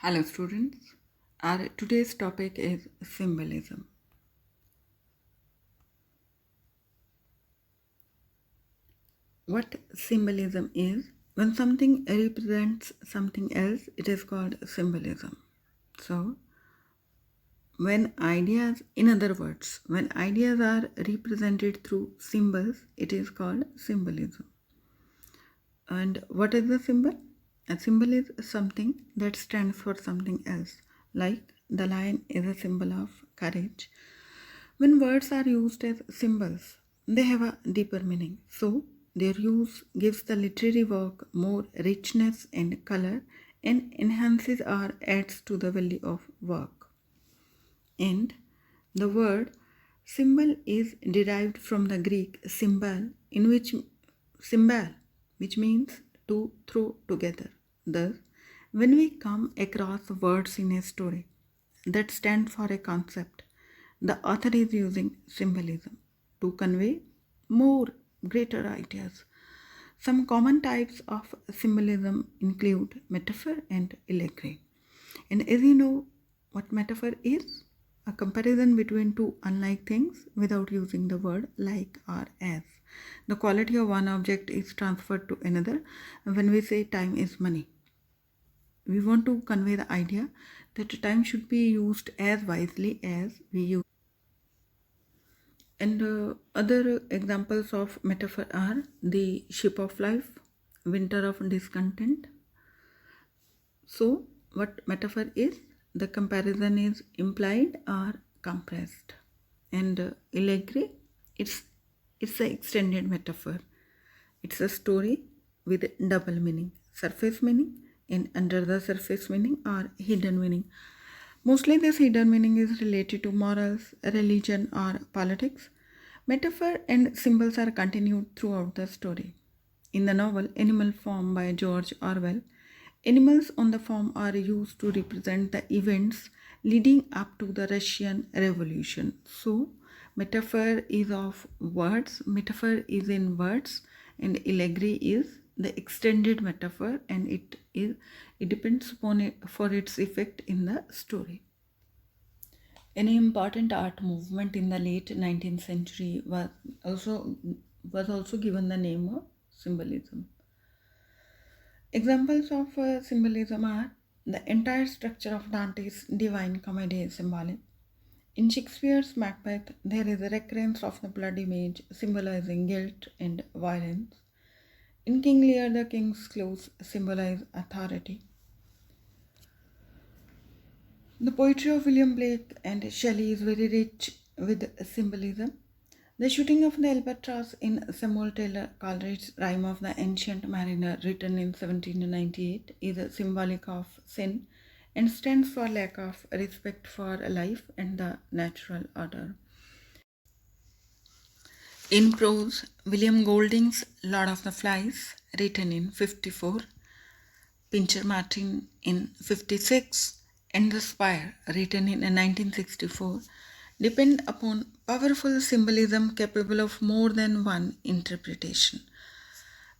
Hello students, our today's topic is symbolism. What symbolism is, when something represents something else, it is called symbolism. So, in other words, when ideas are represented through symbols, it is called symbolism. And what is a symbol? A symbol is something that stands for something else, like the lion is a symbol of courage. When words are used as symbols, they have a deeper meaning. So, their use gives the literary work more richness and color and enhances or adds to the value of work. And the word symbol is derived from the Greek symbol, which means to throw together. Thus, when we come across words in a story that stand for a concept, the author is using symbolism to convey more greater ideas. Some common types of symbolism include metaphor and allegory. And as you know, what metaphor is? A comparison between two unlike things without using the word like or as. The quality of one object is transferred to another when we say time is money. We want to convey the idea that time should be used as wisely as we use. And other examples of metaphor are the ship of life, winter of discontent. So, what metaphor is? The comparison is implied or compressed. And allegory, it's an extended metaphor. It's a story with double meaning, surface meaning, and under the surface meaning or hidden meaning. Mostly, this hidden meaning is related to morals, religion, or politics. Metaphor and symbols are continued throughout the story. In the novel Animal Farm by George Orwell, animals on the farm are used to represent the events leading up to the Russian Revolution. So, metaphor is in words, and allegory is the extended metaphor, and it depends upon it for its effect in the story. An important art movement in the late 19th century was also given the name of symbolism. Examples of symbolism are the entire structure of Dante's Divine Comedy is symbolic. In Shakespeare's Macbeth, there is a recurrence of the blood image symbolizing guilt and violence. In King Lear, the king's clothes symbolize authority. The poetry of William Blake and Shelley is very rich with symbolism. The shooting of the albatross in Samuel Taylor Coleridge's Rime of the Ancient Mariner, written in 1798, is symbolic of sin and stands for lack of respect for life and the natural order. In prose, William Golding's Lord of the Flies, written in 54, Pincher Martin in 56, and The Spire, written in 1964, depend upon powerful symbolism capable of more than one interpretation.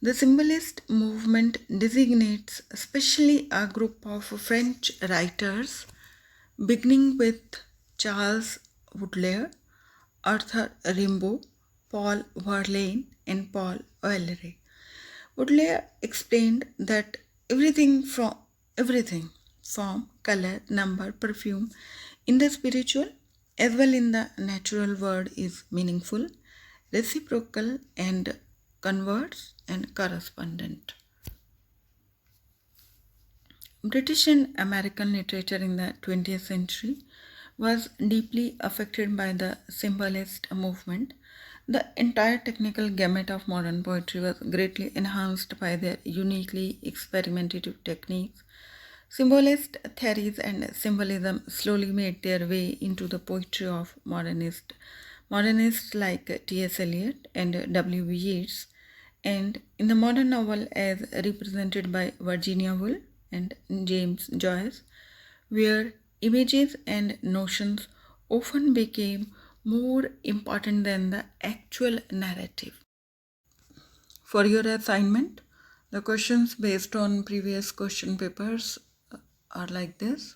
The symbolist movement designates especially a group of French writers, beginning with Charles Baudelaire, Arthur Rimbaud, Paul Verlaine, and Paul Valéry. Baudelaire explained that everything, form, color, number, perfume, in the spiritual as well in the natural world is meaningful, reciprocal, and converse and correspondent. British and American literature in the 20th century was deeply affected by the symbolist movement. The entire technical gamut of modern poetry was greatly enhanced by their uniquely experimentative techniques. Symbolist theories and symbolism slowly made their way into the poetry of modernists like T.S. Eliot and W.B. Yeats, and in the modern novel as represented by Virginia Woolf and James Joyce, where images and notions often became more important than the actual narrative. For your assignment, the questions based on previous question papers are like this.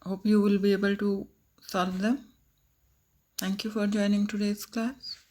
Hope you will be able to solve them. Thank you for joining today's class.